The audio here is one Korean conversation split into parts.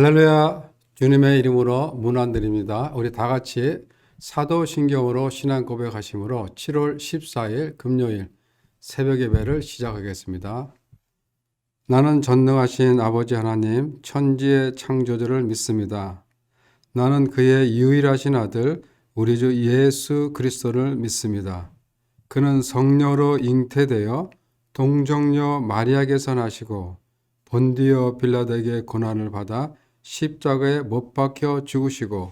할렐루야. 주님의 이름으로 문안드립니다. 우리 다 같이 사도신경으로 신앙 고백하심으로 7월 14일 금요일 새벽 예배를 시작하겠습니다. 나는 전능하신 아버지 하나님 천지의 창조주를 믿습니다. 나는 그의 유일하신 아들 우리 주 예수 그리스도를 믿습니다. 그는 성령으로 잉태되어 동정녀 마리아에게서 나시고 본디오 빌라도에게 고난을 받아 십자가에 못 박혀 죽으시고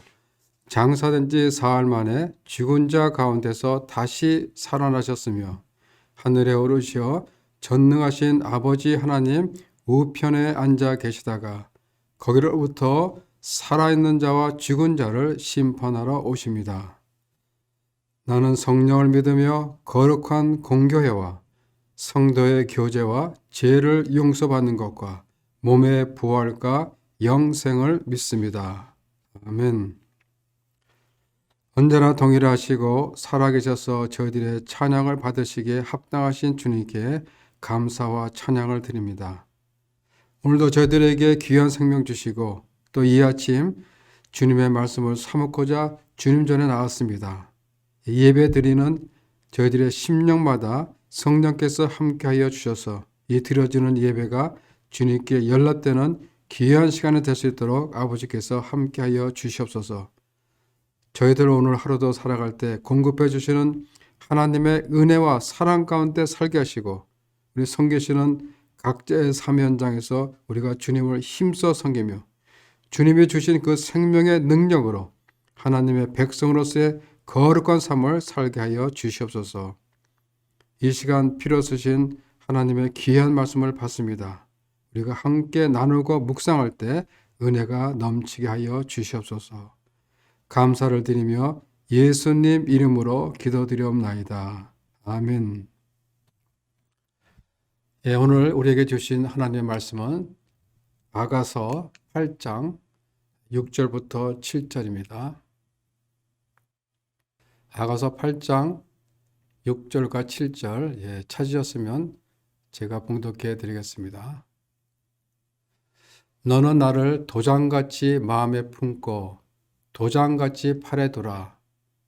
장사된 지 사흘 만에 죽은 자 가운데서 다시 살아나셨으며 하늘에 오르시어 전능하신 아버지 하나님 우편에 앉아 계시다가 거기로부터 살아있는 자와 죽은 자를 심판하러 오십니다. 나는 성령을 믿으며 거룩한 공교회와 성도의 교제와 죄를 용서받는 것과 몸의 부활과 영생을 믿습니다. 아멘. 언제나 동일하시고 살아계셔서 저희들의 찬양을 받으시기에 합당하신 주님께 감사와 찬양을 드립니다. 오늘도 저희들에게 귀한 생명 주시고 또 이 아침 주님의 말씀을 사먹고자 주님 전에 나왔습니다. 예배 드리는 저희들의 심령마다 성령께서 함께하여 주셔서 이 드려지는 예배가 주님께 연락되는 귀한 시간이 될 수 있도록 아버지께서 함께하여 주시옵소서. 저희들 오늘 하루도 살아갈 때 공급해 주시는 하나님의 은혜와 사랑 가운데 살게 하시고 우리 섬기시는 각자의 삶의 현장에서 우리가 주님을 힘써 섬기며 주님이 주신 그 생명의 능력으로 하나님의 백성으로서의 거룩한 삶을 살게 하여 주시옵소서. 이 시간 필요 쓰신 하나님의 귀한 말씀을 받습니다. 우리가 함께 나누고 묵상할 때 은혜가 넘치게 하여 주시옵소서. 감사를 드리며 예수님 이름으로 기도드리옵나이다. 아멘. 오늘 우리에게 주신 하나님의 말씀은 아가서 8장 6절부터 7절입니다. 아가서 8장 6절과 7절 찾으셨으면 제가 봉독해 드리겠습니다. 너는 나를 도장같이 마음에 품고 도장같이 팔에 두라.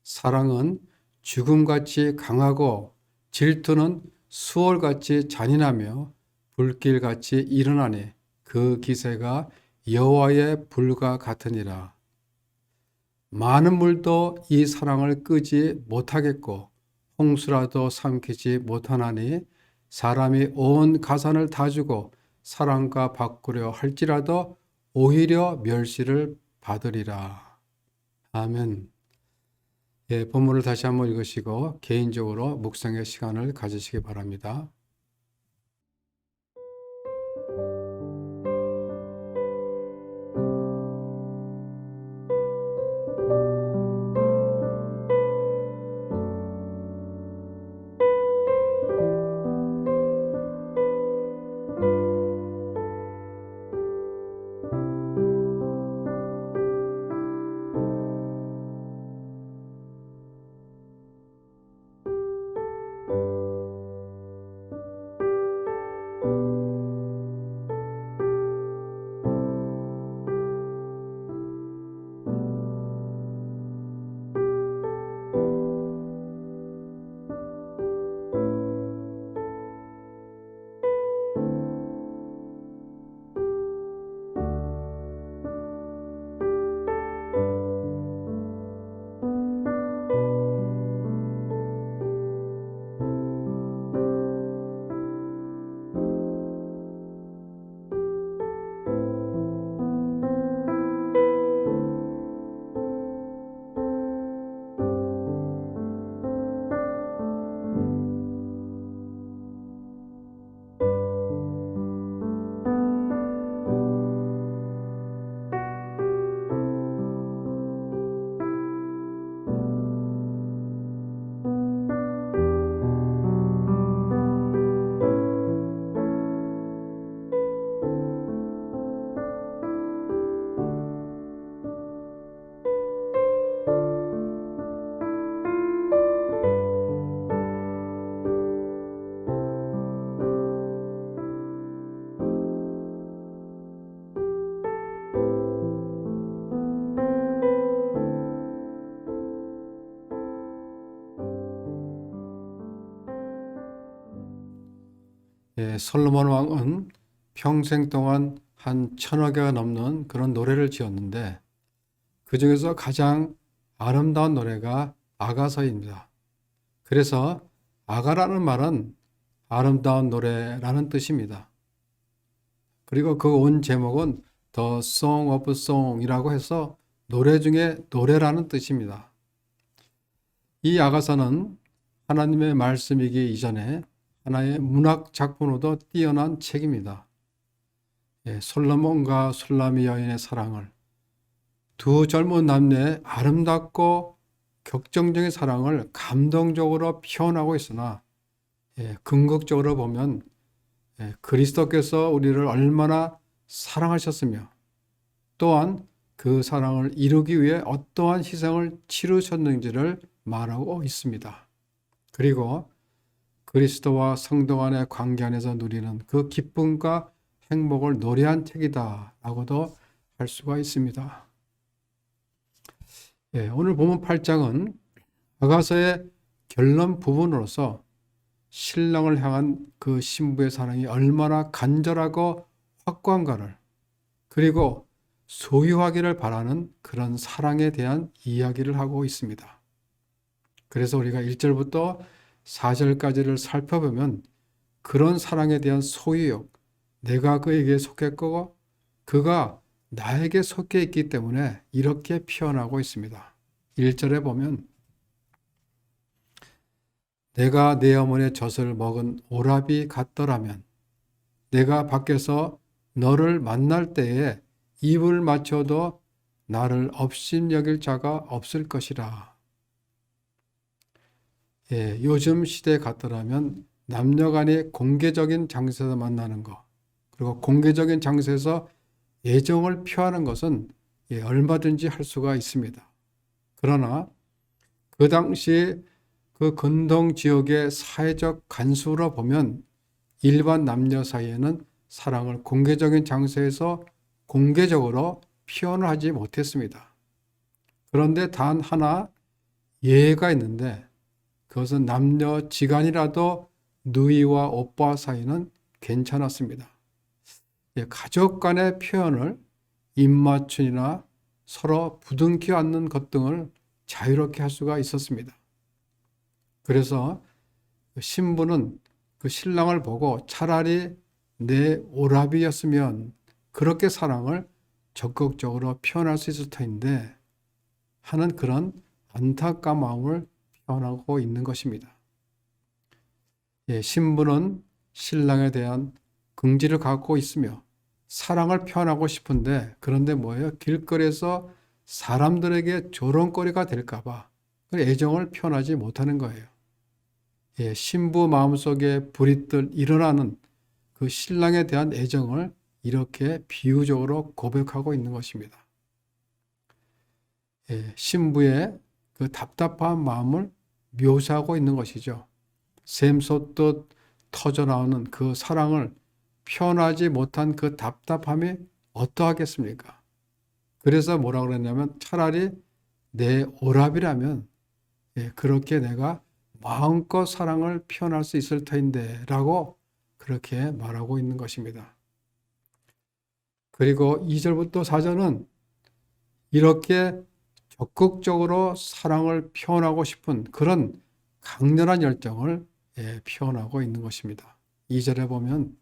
사랑은 죽음같이 강하고 질투는 수월같이 잔인하며 불길같이 일어나니 그 기세가 여호와의 불과 같으니라. 많은 물도 이 사랑을 끄지 못하겠고 홍수라도 삼키지 못하나니 사람이 온 가산을 다 주고 사랑과 바꾸려 할지라도 오히려 멸시를 받으리라. 아멘. 본문을 다시 한번 읽으시고 개인적으로 묵상의 시간을 가지시기 바랍니다. 솔로몬 왕은 평생 동안 한 1000여 개가 넘는 그런 노래를 지었는데 그 중에서 가장 아름다운 노래가 아가서입니다. 그래서 아가라는 말은 아름다운 노래라는 뜻입니다. 그리고 그 온 제목은 The Song of Song이라고 해서 노래 중에 노래라는 뜻입니다. 이 아가서는 하나님의 말씀이기 이전에 하나의 문학 작품으로도 뛰어난 책입니다. 솔로몬과 술라미 여인의 사랑을, 두 젊은 남녀의 아름답고 격정적인 사랑을 감동적으로 표현하고 있으나 궁극적으로 보면 그리스도께서 우리를 얼마나 사랑하셨으며 또한 그 사랑을 이루기 위해 어떠한 희생을 치르셨는지를 말하고 있습니다. 그리고 그리스도와 성도 간의 관계 안에서 누리는 그 기쁨과 행복을 노래한 책이다 라고도 할 수가 있습니다. 오늘 본문 8장은 아가서의 결론 부분으로서 신랑을 향한 그 신부의 사랑이 얼마나 간절하고 확고한가를, 그리고 소유하기를 바라는 그런 사랑에 대한 이야기를 하고 있습니다. 그래서 우리가 1절부터 4절까지를 살펴보면 그런 사랑에 대한 소유욕, 내가 그에게 속했고 그가 나에게 속해 있기 때문에 이렇게 표현하고 있습니다. 1절에 보면 내가 내 어머니의 젖을 먹은 오라비 같더라면 내가 밖에서 너를 만날 때에 입을 맞춰도 나를 업신여길 자가 없을 것이라. 요즘 시대 같더라면 남녀간이 공개적인 장소에서 만나는 것, 그리고 공개적인 장소에서 애정을 표하는 것은 얼마든지 할 수가 있습니다. 그러나 그 당시 그 근동 지역의 사회적 관습으로 보면 일반 남녀 사이에는 사랑을 공개적인 장소에서 공개적으로 표현을 하지 못했습니다. 그런데 단 하나 예외가 있는데 그것은 남녀 지간이라도 누이와 오빠 사이는 괜찮았습니다. 가족 간의 표현을 입맞춤이나 서로 부둥켜 안는 것 등을 자유롭게 할 수가 있었습니다. 그래서 신부는 그 신랑을 보고 차라리 내 오라비였으면 그렇게 사랑을 적극적으로 표현할 수 있을 터인데 하는 그런 안타까운 마음을 표현하고 있는 것입니다. 신부는 신랑에 대한 긍지를 갖고 있으며 사랑을 표현하고 싶은데 그런데 뭐예요? 길거리에서 사람들에게 조롱거리가 될까봐 애정을 표현하지 못하는 거예요. 신부 마음속에 불이 일어나는 그 신랑에 대한 애정을 이렇게 비유적으로 고백하고 있는 것입니다. 신부의 그 답답한 마음을 묘사하고 있는 것이죠. 샘솟듯 터져나오는 그 사랑을 표현하지 못한 그 답답함이 어떠하겠습니까? 그래서 뭐라고 그랬냐면 차라리 내 오랍이라면 그렇게 내가 마음껏 사랑을 표현할 수 있을 터인데 라고 그렇게 말하고 있는 것입니다. 그리고 2절부터 4절은 이렇게 적극적으로 사랑을 표현하고 싶은 그런 강렬한 열정을 표현하고 있는 것입니다. 2절에 보면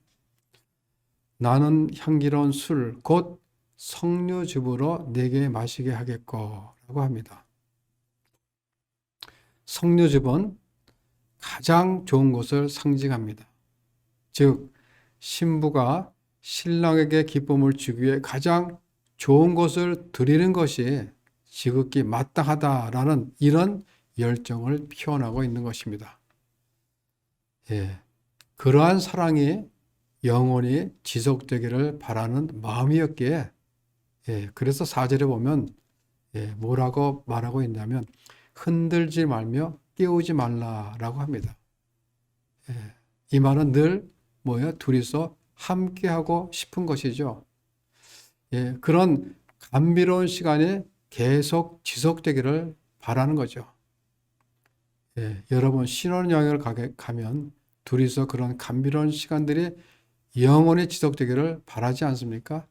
나는 향기로운 술, 곧 석류즙으로 내게 마시게 하겠고 라고 합니다. 석류즙은 가장 좋은 것을 상징합니다. 즉 신부가 신랑에게 기쁨을 주기 위해 가장 좋은 것을 드리는 것이 지극히 마땅하다라는 이런 열정을 표현하고 있는 것입니다. 그러한 사랑이 영원히 지속되기를 바라는 마음이었기에 그래서 4절에 보면 뭐라고 말하고 있냐면 흔들지 말며 깨우지 말라라고 합니다. 이 말은 늘 둘이서 함께하고 싶은 것이죠. 그런 감미로운 시간이 계속 지속되기를 바라는 거죠. 여러분 신혼여행을 가면 둘이서 그런 감미로운 시간들이 영원히 지속되기를 바라지 않습니까?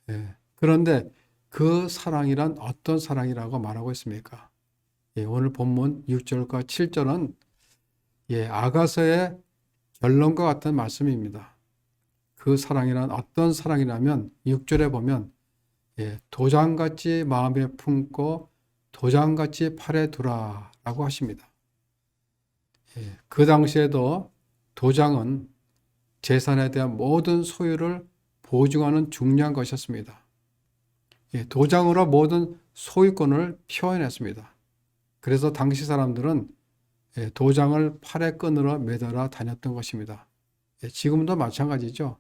예. 그런데 그 사랑이란 어떤 사랑이라고 말하고 있습니까? 예, 오늘 본문 6절과 7절은 아가서의 결론과 같은 말씀입니다. 그 사랑이란 어떤 사랑이냐면 6절에 보면 도장같이 마음에 품고 도장같이 팔에 두라라고 하십니다. 그 당시에도 도장은 재산에 대한 모든 소유를 보증하는 중요한 것이었습니다. 도장으로 모든 소유권을 표현했습니다. 그래서 당시 사람들은 도장을 팔에 끈으로 매달아 다녔던 것입니다. 지금도 마찬가지죠.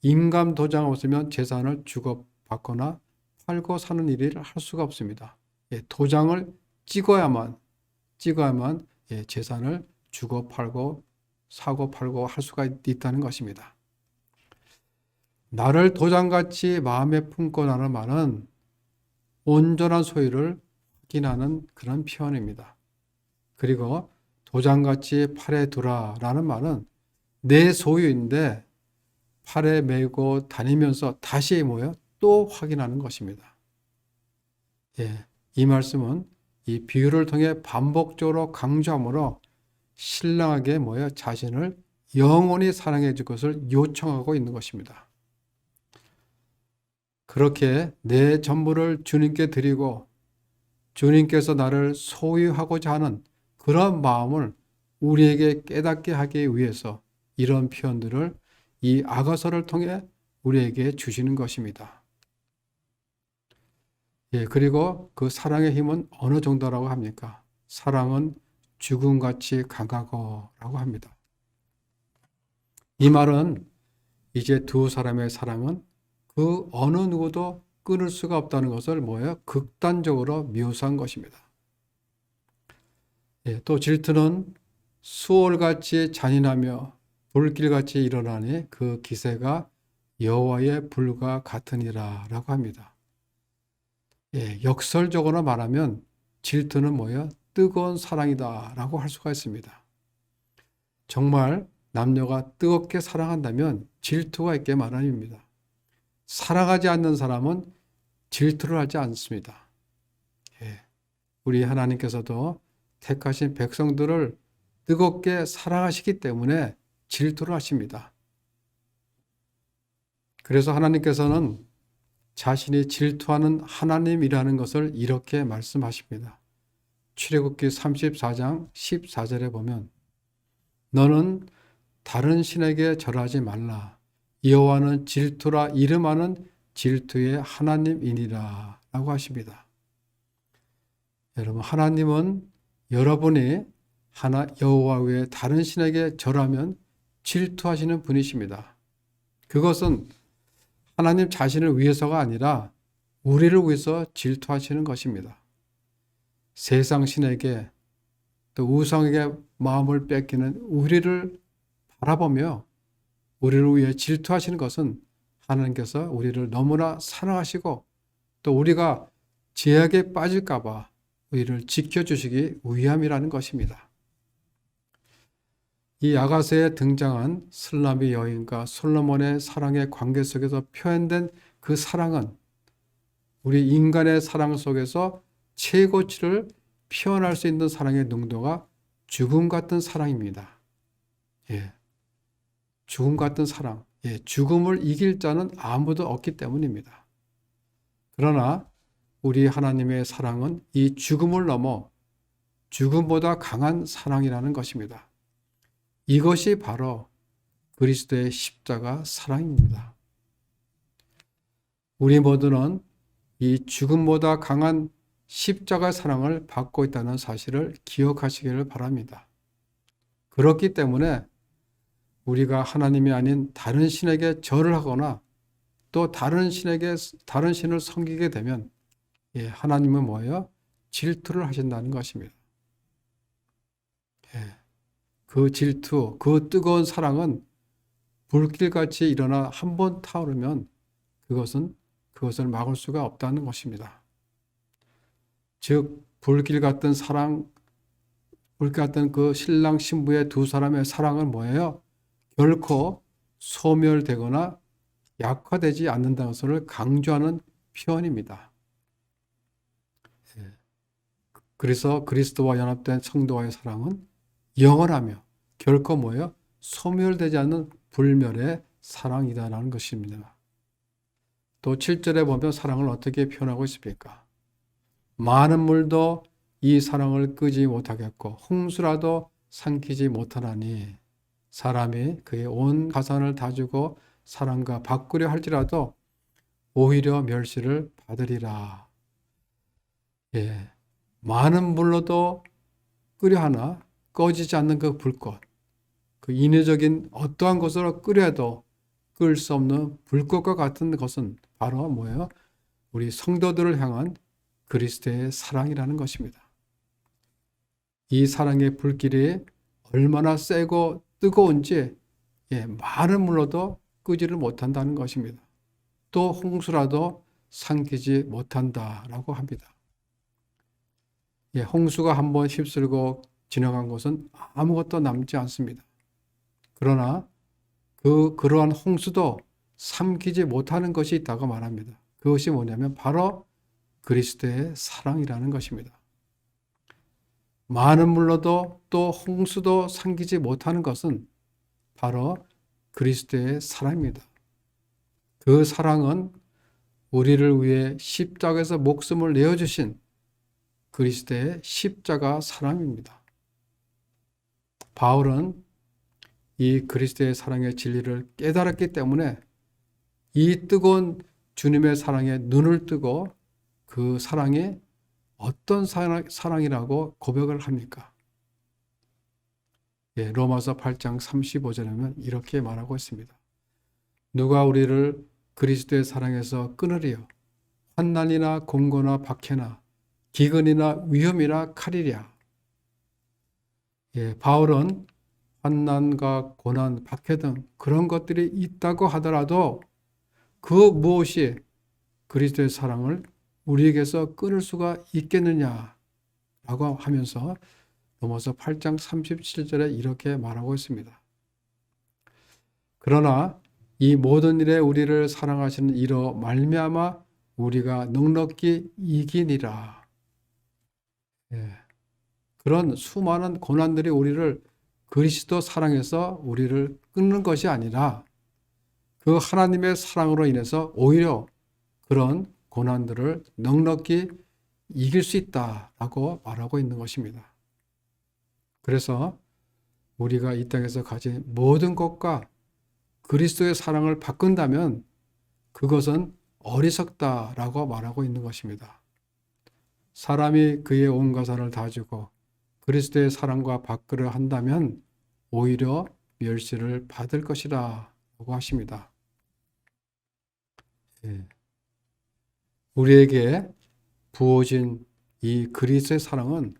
임감 도장 없으면 재산을 주고받거나 팔고 사는 일을 할 수가 없습니다. 도장을 찍어야만 재산을 주고 팔고 사고 팔고 할 수가 있다는 것입니다. 나를 도장같이 마음에 품고라는 말은 온전한 소유를 확인하는 그런 표현입니다. 그리고 도장같이 팔에 두라라는 말은 내 소유인데 팔에 메고 다니면서 다시 또 확인하는 것입니다. 이 말씀은 이 비유를 통해 반복적으로 강조하므로 신랑에게 자신을 영원히 사랑해 줄 것을 요청하고 있는 것입니다. 그렇게 내 전부를 주님께 드리고 주님께서 나를 소유하고자 하는 그런 마음을 우리에게 깨닫게 하기 위해서 이런 표현들을 이 아가서를 통해 우리에게 주시는 것입니다. 그리고 그 사랑의 힘은 어느 정도라고 합니까? 사랑은 죽음같이 강하고 라고 합니다. 이 말은 이제 두 사람의 사랑은 그 어느 누구도 끊을 수가 없다는 것을 극단적으로 묘사한 것입니다. 또 질투는 수월같이 잔인하며 불길같이 일어나니 그 기세가 여호와의 불과 같으니라 라고 합니다. 역설적으로 말하면 질투는 뜨거운 사랑이다 라고 할 수가 있습니다. 정말 남녀가 뜨겁게 사랑한다면 질투가 있게 마련입니다. 사랑하지 않는 사람은 질투를 하지 않습니다. 우리 하나님께서도 택하신 백성들을 뜨겁게 사랑하시기 때문에 질투를 하십니다. 그래서 하나님께서는 자신이 질투하는 하나님이라는 것을 이렇게 말씀하십니다. 출애굽기 34장 14절에 보면 너는 다른 신에게 절하지 말라. 여호와는 질투라 이름하는 질투의 하나님이니라 라고 하십니다. 여러분, 하나님은 여러분이 여호와 외에 다른 신에게 절하면 질투하시는 분이십니다. 그것은 하나님 자신을 위해서가 아니라 우리를 위해서 질투하시는 것입니다. 세상 신에게 또 우상에게 마음을 뺏기는 우리를 바라보며 우리를 위해 질투하시는 것은 하나님께서 우리를 너무나 사랑하시고 또 우리가 죄악에 빠질까 봐 우리를 지켜주시기 위함이라는 것입니다. 이 아가서에 등장한 슬라미 여인과 솔로몬의 사랑의 관계 속에서 표현된 그 사랑은 우리 인간의 사랑 속에서 최고치를 표현할 수 있는 사랑의 농도가 죽음 같은 사랑입니다. 죽음 같은 사랑. 죽음을 이길 자는 아무도 없기 때문입니다. 그러나 우리 하나님의 사랑은 이 죽음을 넘어 죽음보다 강한 사랑이라는 것입니다. 이것이 바로 그리스도의 십자가 사랑입니다. 우리 모두는 이 죽음보다 강한 십자가 사랑을 받고 있다는 사실을 기억하시기를 바랍니다. 그렇기 때문에 우리가 하나님이 아닌 다른 신에게 절을 하거나 또 다른 신을 섬기게 되면 하나님은 질투를 하신다는 것입니다. 그 질투, 그 뜨거운 사랑은 불길같이 일어나 한번 타오르면 그것을 막을 수가 없다는 것입니다. 즉 불길 같은 사랑, 우리가 어떤 그 신랑 신부의 두 사람의 사랑은 뭐예요? 결코 소멸되거나 약화되지 않는다는 것을 강조하는 표현입니다. 그래서 그리스도와 연합된 성도와의 사랑은 영원하며 결코 뭐예요? 소멸되지 않는 불멸의 사랑이다라는 것입니다. 또 7절에 보면 사랑을 어떻게 표현하고 있습니까? 많은 물도 이 사랑을 끄지 못하겠고 홍수라도 삼키지 못하나니 사람이 그의 온 가산을 다 주고 사랑과 바꾸려 할지라도 오히려 멸시를 받으리라. 예, 많은 물로도 끄려 하나 꺼지지 않는 그 불꽃, 그 인위적인 어떠한 것으로 끄려도 끌 수 없는 불꽃과 같은 것은 바로 뭐예요? 우리 성도들을 향한 그리스도의 사랑이라는 것입니다. 이 사랑의 불길이 얼마나 세고 뜨거운지 많은 물로도 끄지를 못한다는 것입니다. 또 홍수라도 삼키지 못한다라고 합니다. 홍수가 한번 휩쓸고 지나간 곳은 아무것도 남지 않습니다. 그러나 그러한 홍수도 삼키지 못하는 것이 있다고 말합니다. 그것이 뭐냐면 바로 그리스도의 사랑이라는 것입니다. 많은 물로도 또 홍수도 삼키지 못하는 것은 바로 그리스도의 사랑입니다. 그 사랑은 우리를 위해 십자가에서 목숨을 내어주신 그리스도의 십자가 사랑입니다. 바울은 이 그리스도의 사랑의 진리를 깨달았기 때문에 이 뜨거운 주님의 사랑에 눈을 뜨고 그 사랑이 어떤 사랑이라고 고백을 합니까? 로마서 8장 35절에 보면 이렇게 말하고 있습니다. 누가 우리를 그리스도의 사랑에서 끊으리요? 환난이나 공고나 박해나 기근이나 위험이나 칼이랴. 바울은 환난과 고난, 박해 등 그런 것들이 있다고 하더라도 그 무엇이 그리스도의 사랑을 우리에게서 끊을 수가 있겠느냐라고 하면서 로마서 8장 37절에 이렇게 말하고 있습니다. 그러나 이 모든 일에 우리를 사랑하시는 이로 말미암아 우리가 넉넉히 이기니라. 그런 수많은 고난들이 우리를 그리스도 사랑에서 우리를 끊는 것이 아니라 그 하나님의 사랑으로 인해서 오히려 그런 고난들을 넉넉히 이길 수 있다라고 말하고 있는 것입니다. 그래서 우리가 이 땅에서 가진 모든 것과 그리스도의 사랑을 바꾼다면 그것은 어리석다라고 말하고 있는 것입니다. 사람이 그의 온 가산을 다 주고 그리스도의 사랑과 바꾸려 한다면 오히려 멸시를 받을 것이라고 하십니다. 우리에게 부어진 이 그리스도의 사랑은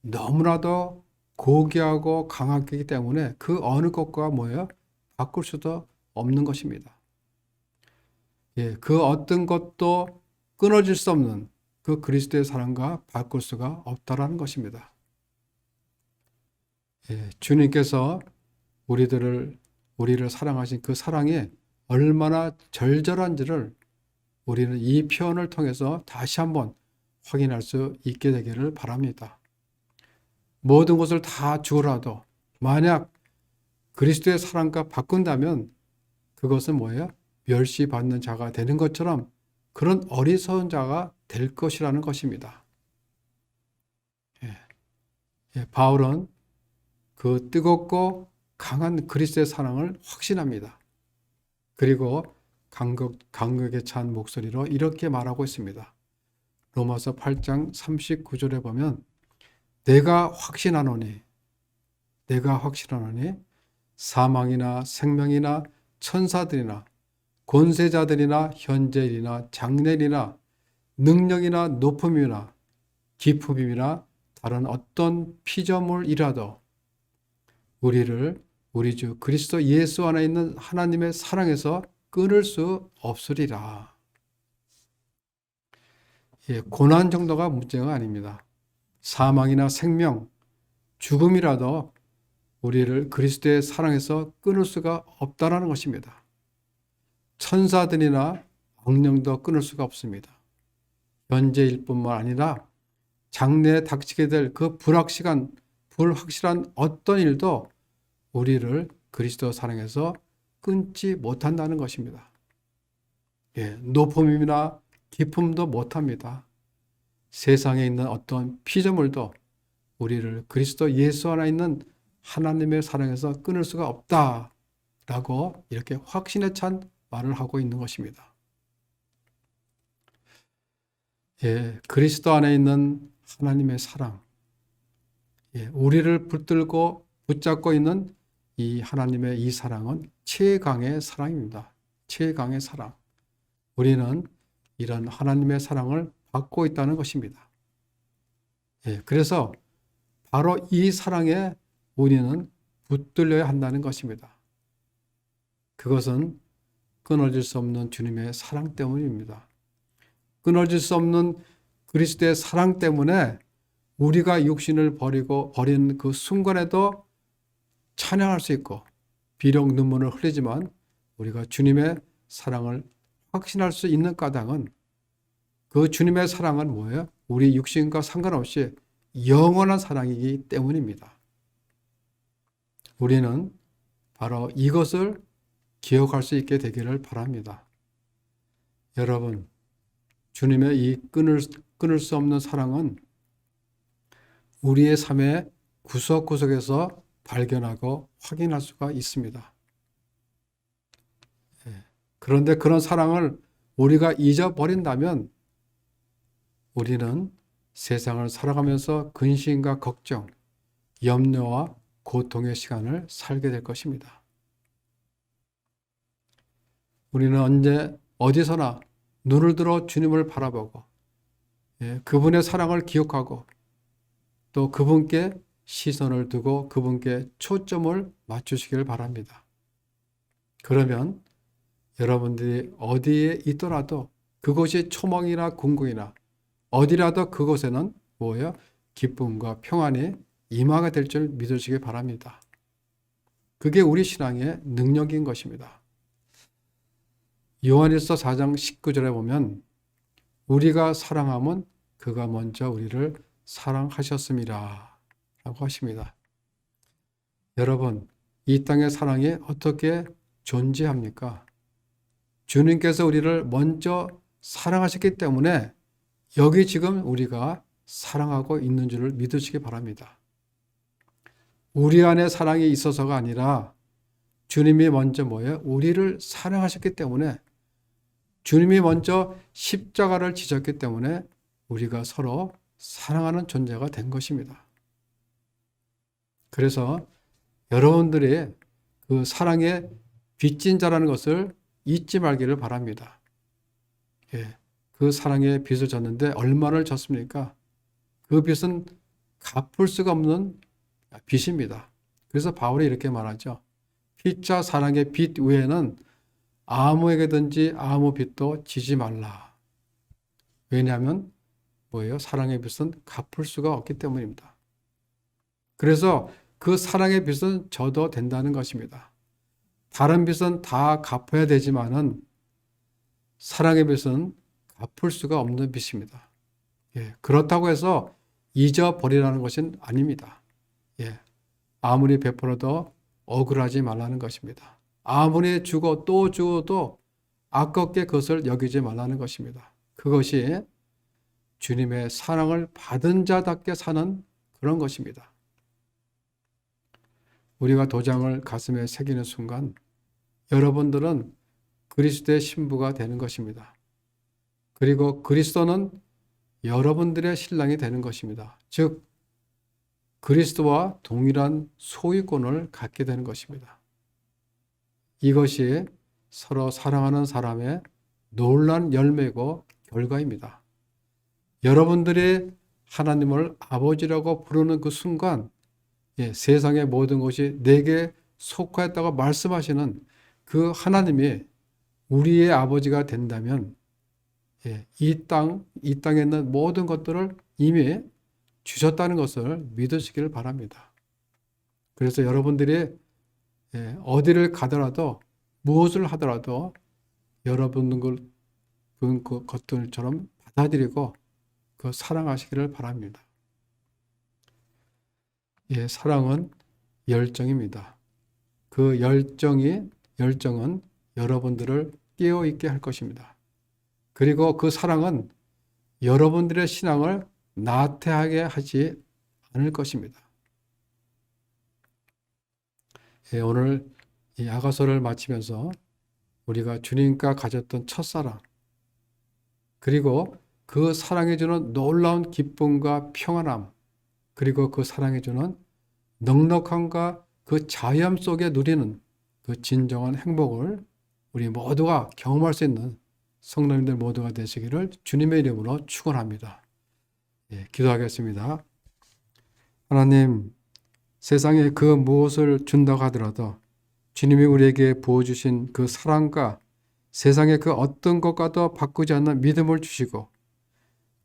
너무나도 고귀하고 강하기 때문에 그 어느 것과 뭐예요? 바꿀 수도 없는 것입니다. 그 어떤 것도 끊어질 수 없는 그 그리스도의 사랑과 바꿀 수가 없다라는 것입니다. 주님께서 우리를 사랑하신 그 사랑이 얼마나 절절한지를 우리는 이 표현을 통해서 다시 한번 확인할 수 있게 되기를 바랍니다. 모든 것을 다 주어라도 만약 그리스도의 사랑과 바꾼다면 그것은 뭐예요? 멸시받는 자가 되는 것처럼 그런 어리석은 자가 될 것이라는 것입니다. 바울은 그 뜨겁고 강한 그리스도의 사랑을 확신합니다. 그리고 강력에 찬 목소리로 이렇게 말하고 있습니다. 로마서 8장 39절에 보면 내가 확신하노니 사망이나 생명이나 천사들이나 권세자들이나 현재일이나 장래일이나 능력이나 높음이나 기품이나 다른 어떤 피조물이라도 우리를 우리 주 그리스도 예수 안에 있는 하나님의 사랑에서 끊을 수 없으리라. 고난 정도가 문제가 아닙니다. 사망이나 생명, 죽음이라도 우리를 그리스도의 사랑에서 끊을 수가 없다라는 것입니다. 천사들이나 악령도 끊을 수가 없습니다. 현재일 뿐만 아니라 장래에 닥치게 될 그 불확실한 어떤 일도 우리를 그리스도 사랑에서 끊지 못한다는 것입니다. 높음이나 깊음도 못합니다. 세상에 있는 어떤 피조물도 우리를 그리스도 예수 안에 있는 하나님의 사랑에서 끊을 수가 없다라고 이렇게 확신에 찬 말을 하고 있는 것입니다. 그리스도 안에 있는 하나님의 사랑, 우리를 붙들고 붙잡고 있는 이 하나님의 이 사랑은 최강의 사랑입니다. 최강의 사랑. 우리는 이런 하나님의 사랑을 받고 있다는 것입니다. 그래서 바로 이 사랑에 우리는 붙들려야 한다는 것입니다. 그것은 끊어질 수 없는 주님의 사랑 때문입니다. 끊어질 수 없는 그리스도의 사랑 때문에 우리가 육신을 버린 그 순간에도 찬양할 수 있고, 비록 눈물을 흘리지만 우리가 주님의 사랑을 확신할 수 있는 까닭은, 그 주님의 사랑은 뭐예요? 우리 육신과 상관없이 영원한 사랑이기 때문입니다. 우리는 바로 이것을 기억할 수 있게 되기를 바랍니다. 여러분, 주님의 이 끊을 수 없는 사랑은 우리의 삶의 구석구석에서 발견하고 확인할 수가 있습니다. 그런데 그런 사랑을 우리가 잊어버린다면 우리는 세상을 살아가면서 근심과 걱정, 염려와 고통의 시간을 살게 될 것입니다. 우리는 언제 어디서나 눈을 들어 주님을 바라보고 그분의 사랑을 기억하고 또 그분께 시선을 두고 그분께 초점을 맞추시길 바랍니다. 그러면 여러분들이 어디에 있더라도 그곳이 초목이나 궁극이나 어디라도 그곳에는 뭐예요? 기쁨과 평안이 임하게 될 줄 믿으시기 바랍니다. 그게 우리 신앙의 능력인 것입니다. 요한일서 4장 19절에 보면 우리가 사랑하면 그가 먼저 우리를 사랑하셨음이라 라고 하십니다. 여러분, 이 땅의 사랑이 어떻게 존재합니까? 주님께서 우리를 먼저 사랑하셨기 때문에 여기 지금 우리가 사랑하고 있는 줄을 믿으시기 바랍니다. 우리 안에 사랑이 있어서가 아니라 주님이 먼저 뭐예요? 우리를 사랑하셨기 때문에, 주님이 먼저 십자가를 지셨기 때문에 우리가 서로 사랑하는 존재가 된 것입니다. 그래서 여러분들이 그 사랑의 빚진 자라는 것을 잊지 말기를 바랍니다. 그 사랑의 빚을 졌는데 얼마를 졌습니까? 그 빚은 갚을 수가 없는 빚입니다. 그래서 바울이 이렇게 말하죠. 피차 사랑의 빚 외에는 아무에게든지 아무 빚도 지지 말라. 왜냐하면 뭐예요? 사랑의 빚은 갚을 수가 없기 때문입니다. 그래서 그 사랑의 빚은 져도 된다는 것입니다. 다른 빚은 다 갚아야 되지만은 사랑의 빚은 갚을 수가 없는 빚입니다. 그렇다고 해서 잊어버리라는 것은 아닙니다. 아무리 베풀어도 억울하지 말라는 것입니다. 아무리 주고 또 주어도 아깝게 그것을 여기지 말라는 것입니다. 그것이 주님의 사랑을 받은 자답게 사는 그런 것입니다. 우리가 도장을 가슴에 새기는 순간 여러분들은 그리스도의 신부가 되는 것입니다. 그리고 그리스도는 여러분들의 신랑이 되는 것입니다. 즉 그리스도와 동일한 소유권을 갖게 되는 것입니다. 이것이 서로 사랑하는 사람의 놀라운 열매고 결과입니다. 여러분들이 하나님을 아버지라고 부르는 그 순간 세상의 모든 것이 내게 속하였다고 말씀하시는 그 하나님이 우리의 아버지가 된다면 이 땅에 있는 모든 것들을 이미 주셨다는 것을 믿으시기를 바랍니다. 그래서 여러분들이 어디를 가더라도 무엇을 하더라도 여러분 그 것들처럼 받아들이고 그 사랑하시기를 바랍니다. 사랑은 열정입니다. 그 열정은 여러분들을 깨어있게 할 것입니다. 그리고 그 사랑은 여러분들의 신앙을 나태하게 하지 않을 것입니다. 오늘 이 야고보서를 마치면서 우리가 주님과 가졌던 첫사랑, 그리고 그 사랑해 주는 놀라운 기쁨과 평안함, 그리고 그 사랑해 주는 넉넉함과 그 자연 속에 누리는 그 진정한 행복을 우리 모두가 경험할 수 있는 성도님들 모두가 되시기를 주님의 이름으로 축원합니다. 기도하겠습니다. 하나님, 세상에 그 무엇을 준다고 하더라도 주님이 우리에게 부어주신 그 사랑과 세상의 그 어떤 것과도 바꾸지 않는 믿음을 주시고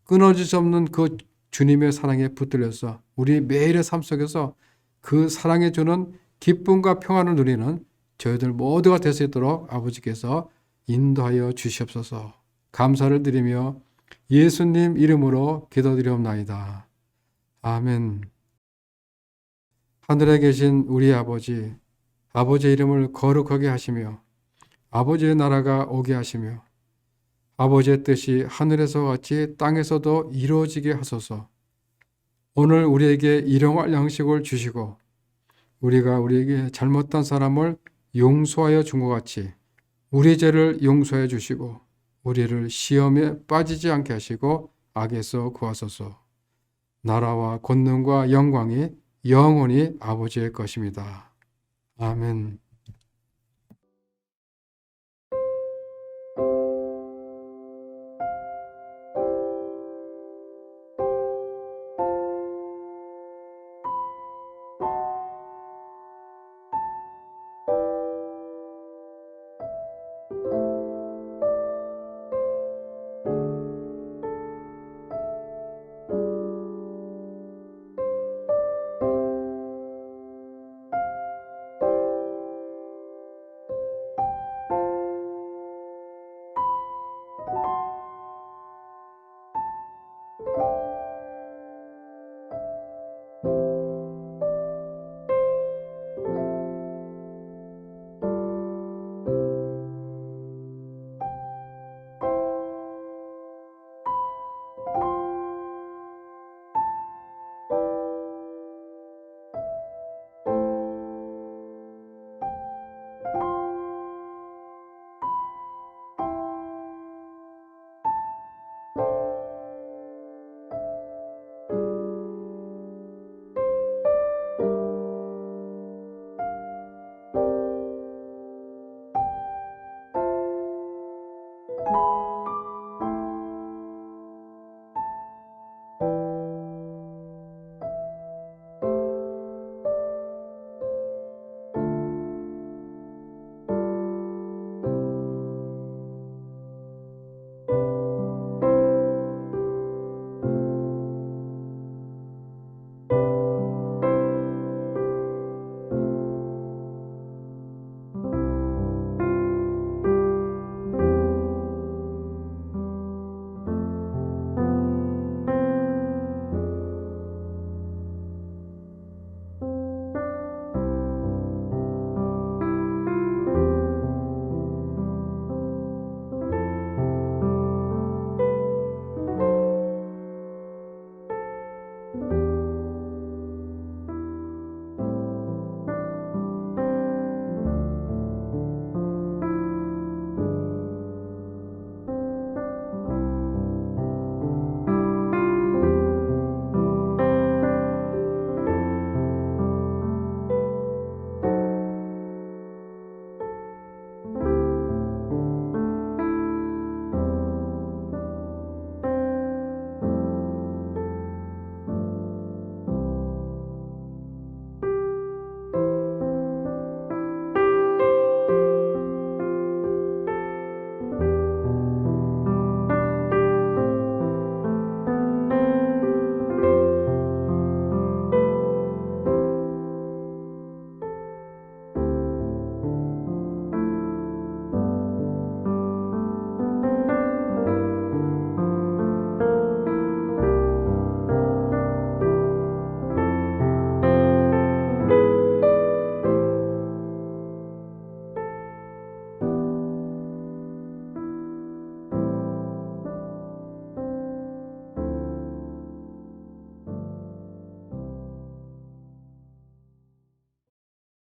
끊어질 수 없는 그 주님의 사랑에 붙들려서 우리 매일의 삶 속에서 그 사랑해 주는 기쁨과 평안을 누리는 저희들 모두가 될 수 있도록 아버지께서 인도하여 주시옵소서. 감사를 드리며 예수님 이름으로 기도드리옵나이다. 아멘. 하늘에 계신 우리 아버지, 아버지의 이름을 거룩하게 하시며 아버지의 나라가 오게 하시며 아버지의 뜻이 하늘에서 같이 땅에서도 이루어지게 하소서. 오늘 우리에게 일용할 양식을 주시고 우리가 우리에게 잘못한 사람을 용서하여 준 것 같이 우리 죄를 용서해 주시고 우리를 시험에 빠지지 않게 하시고 악에서 구하소서. 나라와 권능과 영광이 영원히 아버지의 것입니다. 아멘.